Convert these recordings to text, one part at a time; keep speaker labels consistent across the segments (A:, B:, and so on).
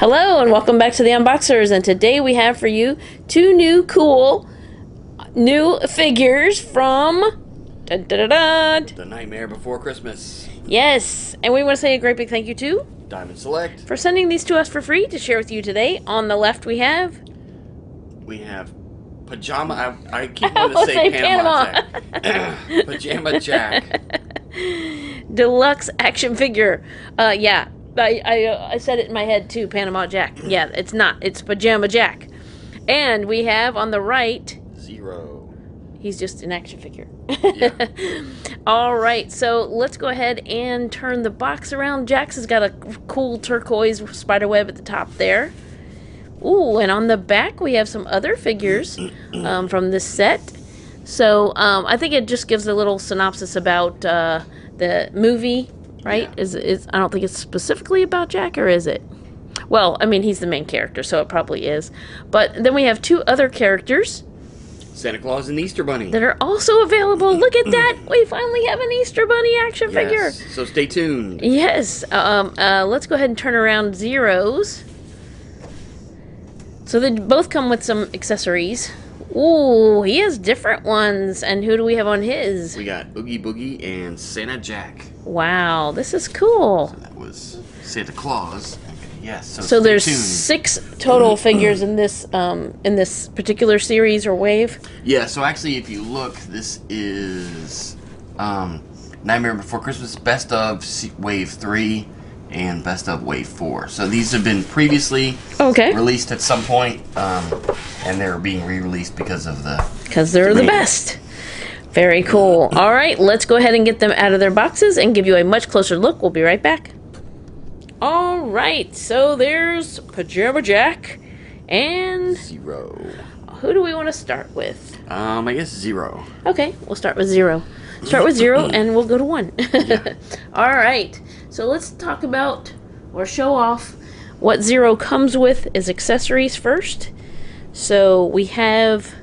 A: Hello and welcome back to the Unboxers, and today we have for you two new cool new figures from
B: The Nightmare Before Christmas.
A: Yes, and we want to say a great big thank you to
B: Diamond Select.
A: for sending these to us for free to share with you today. On the left we have
B: Pajama. I keep wanting to say Panama Jack. Pajama Jack.
A: Deluxe action figure. Yeah. I said it in my head too, Panama Jack. Yeah, it's not. It's Pajama Jack. And we have on the right...
B: Zero.
A: He's just an action figure.
B: Yeah.
A: All right, so let's go ahead and turn the box around. Jax has got a cool turquoise spider web at the top there. Ooh, and on the back we have some other figures from this set. So I think it just gives a little synopsis about the movie. Right?
B: Yeah.
A: I don't think it's specifically about Jack, or is it? Well, I mean, he's the main character, so it probably is. But then we have two other characters.
B: Santa Claus and the Easter Bunny.
A: That are also available. Look at that! We finally have an Easter Bunny action figure.
B: So stay tuned.
A: Yes. Let's go ahead and turn around Zero's. So they both come with some accessories. Ooh, he has different ones. And who do we have on his?
B: We got Oogie Boogie and Santa Jack.
A: Wow, this is cool.
B: So that was Santa Claus. Yes.
A: So there's
B: tuned.
A: 6 total figures in this particular series or wave.
B: Yeah. So actually, if you look, this is Nightmare Before Christmas, Best of Wave 3 and Best of Wave 4. So these have been previously released at some point, and they're being re-released because they're the
A: best. Very cool. All right, let's go ahead and get them out of their boxes and give you a much closer look. We'll be right back. All right, so there's Pajama Jack and
B: Zero.
A: Who do we want to start with?
B: I guess Zero.
A: Okay, we'll start with Zero. Start with 0 and we'll go to 1.
B: Yeah.
A: All right, so let's talk about or show off what 0 comes with as accessories first. So we have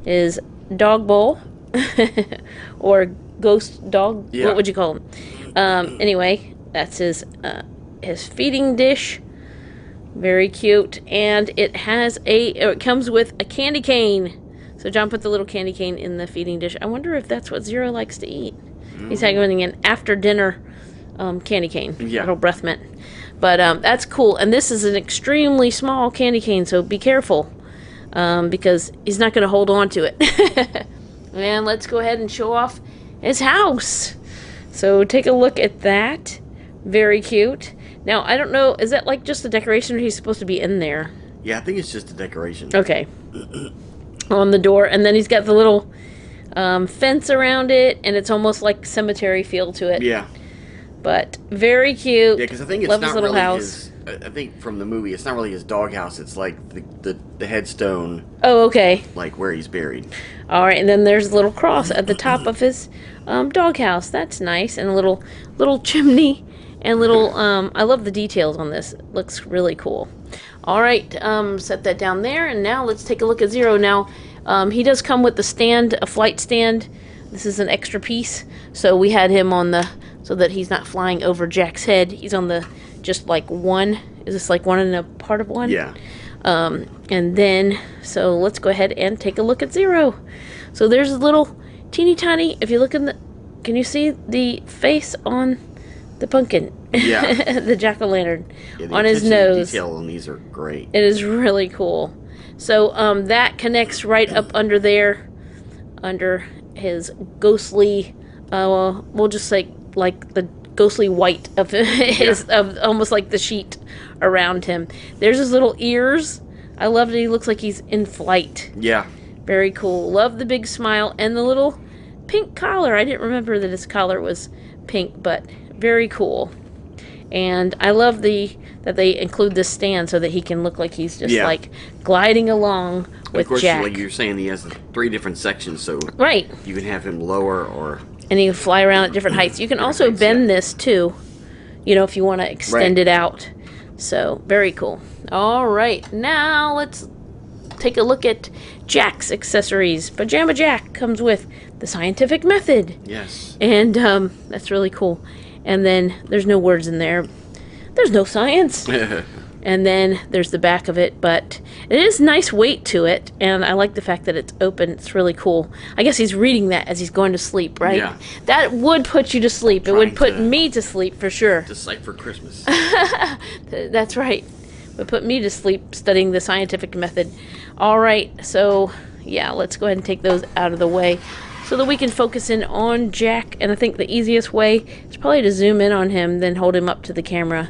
A: his dog bowl. Or ghost dog.
B: Yeah.
A: What would you call him? Anyway, that's his feeding dish. Very cute, and it comes with a candy cane. So John put the little candy cane in the feeding dish. I wonder if that's what Zero likes to eat. He's having an after dinner candy cane.
B: Yeah.
A: Little breath mint. But that's cool, and this is an extremely small candy cane, so be careful because he's not going to hold on to it. And let's go ahead and show off his house. So take a look at that. Very cute. Now, I don't know, is that like just a decoration or he's supposed to be in there?
B: Yeah, I think it's just a decoration.
A: Okay. On the door. And then he's got the little fence around it, and it's almost like cemetery feel to it.
B: Yeah.
A: But very cute.
B: Yeah, because I think it's
A: Love
B: not
A: his little
B: really
A: house.
B: I think from the movie, it's not really his doghouse. It's like the headstone.
A: Oh, okay.
B: Like where he's buried.
A: All right, and then there's a little cross at the top of his doghouse. That's nice, and a little chimney, and little. I love the details on this. It looks really cool. All right, set that down there, and now let's take a look at 0. Now, he does come with the stand, a flight stand. This is an extra piece, so we had him on so that he's not flying over Jack's head. He's on the just like 1. Is this like 1 and a part of 1?
B: Yeah.
A: And then, so let's go ahead and take a look at 0. So there's a little teeny tiny, if you look in can you see the face on the pumpkin?
B: Yeah.
A: The jack-o'-lantern on his
B: attention to
A: nose.
B: detail on these are great.
A: It is really cool. So that connects right up under there, under his ghostly, we'll just say like the ghostly white of his, of almost like the sheet around him. There's his little ears. I love it. He looks like he's in flight.
B: Yeah.
A: Very cool. Love the big smile and the little pink collar. I didn't remember that his collar was pink, but very cool. And I love that they include this stand so that he can look like he's just like gliding along with
B: of course,
A: Jack.
B: like you're saying, he has 3 different sections, so
A: right.
B: You can have him lower or.
A: And you can fly around at different heights. You can also bend this too, if you want to extend it out. So, very cool. All right, now let's take a look at Jack's accessories. Pajama Jack comes with the scientific method.
B: Yes.
A: And that's really cool. And then there's no words in there. There's no science. And then there's the back of it, but it is nice weight to it, and I like the fact that it's open. It's really cool. I guess he's reading that as he's going to sleep, right?
B: Yeah.
A: That would put you to sleep. It would put me to sleep for sure.
B: Decipher Christmas.
A: That's right. It would put me to sleep studying the scientific method. All right, so yeah, let's go ahead and take those out of the way so that we can focus in on Jack. And I think the easiest way is probably to zoom in on him, then hold him up to the camera.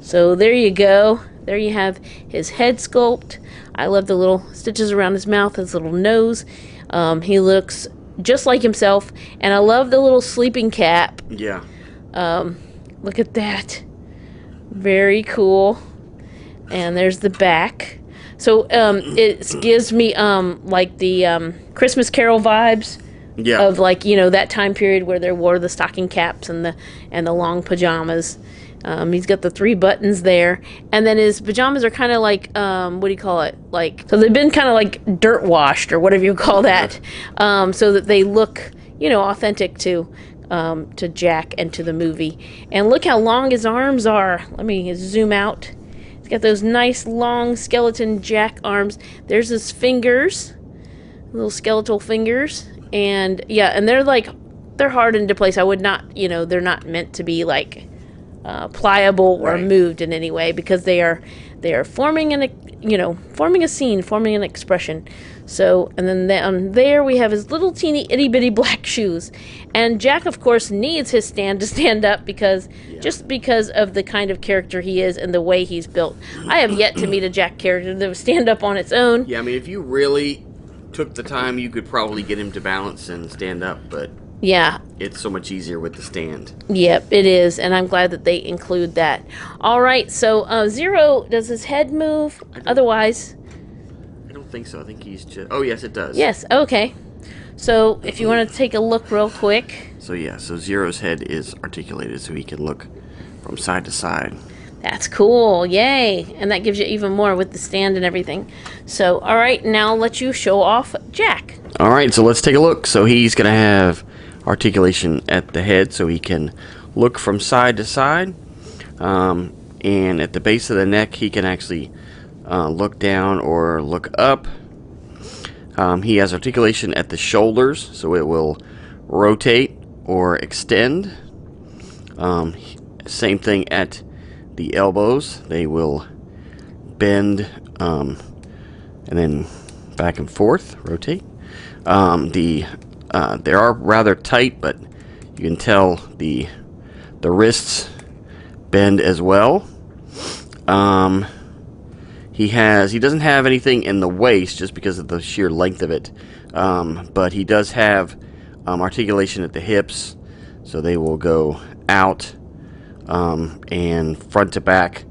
A: So there you go. There you have his head sculpt. I love the little stitches around his mouth, his little nose. He looks just like himself. And I love the little sleeping cap.
B: Yeah.
A: Look at that. Very cool. And there's the back. So it gives me like the Christmas Carol vibes.
B: Yeah.
A: Of like, you know, that time period where they wore the stocking caps and the long pajamas. He's got the 3 buttons there, and then his pajamas are kind of like what do you call it? Like, so they've been kind of like dirt washed or whatever you call that, so that they look, you know, authentic to Jack and to the movie. And look how long his arms are. Let me zoom out. He's got those nice long skeleton Jack arms. There's his fingers, little skeletal fingers, and yeah, and they're hardened into place. I would not, you know, they're not meant to be like pliable or moved in any way, because they are forming forming a scene, forming an expression. So, and then there we have his little teeny itty bitty black shoes, and Jack of course needs his stand to stand up because just because of the kind of character he is and the way he's built. I have yet to meet a Jack character that would stand up on its own.
B: Yeah, I mean, if you really took the time, you could probably get him to balance and stand up, but
A: yeah,
B: it's so much easier with the stand.
A: Yep, it is, and I'm glad that they include that. All right, so Zero, does his head move? Otherwise,
B: I don't think so. I think he's just... Oh, yes, it does.
A: Yes, okay. So if you want to take a look real quick.
B: So yeah, so Zero's head is articulated, so he can look from side to side.
A: That's cool, yay! And that gives you even more with the stand and everything. So, all right, now I'll let you show off Jack.
B: All right, so let's take a look. So he's going to have articulation at the head, so he can look from side to side, and at the base of the neck he can actually look down or look up. He has articulation at the shoulders, so it will rotate or extend. Same thing at the elbows, they will bend and then back and forth, rotate. They are rather tight, but you can tell the wrists bend as well. He doesn't have anything in the waist just because of the sheer length of it, but he does have articulation at the hips, so they will go out and front to back,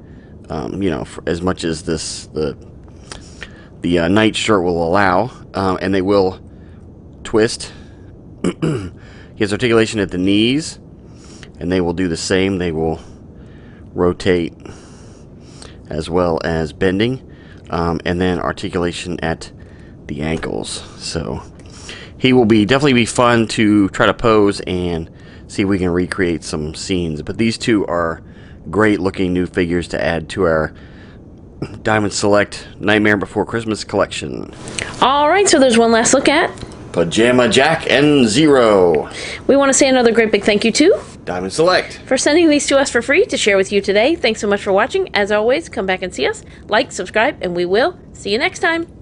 B: you know, for as much as the night shirt will allow, and they will twist. He has articulation at the knees, and they will do the same. They will rotate as well as bending, and then articulation at the ankles. So he will definitely be fun to try to pose and see if we can recreate some scenes. But these two are great looking new figures to add to our Diamond Select Nightmare Before Christmas collection.
A: All right, so there's one last look at
B: Pajama Jack and Zero.
A: We want to say another great big thank you to
B: Diamond Select
A: for sending these to us for free to share with you today. Thanks so much for watching. As always, come back and see us, like, subscribe, and we will see you next time.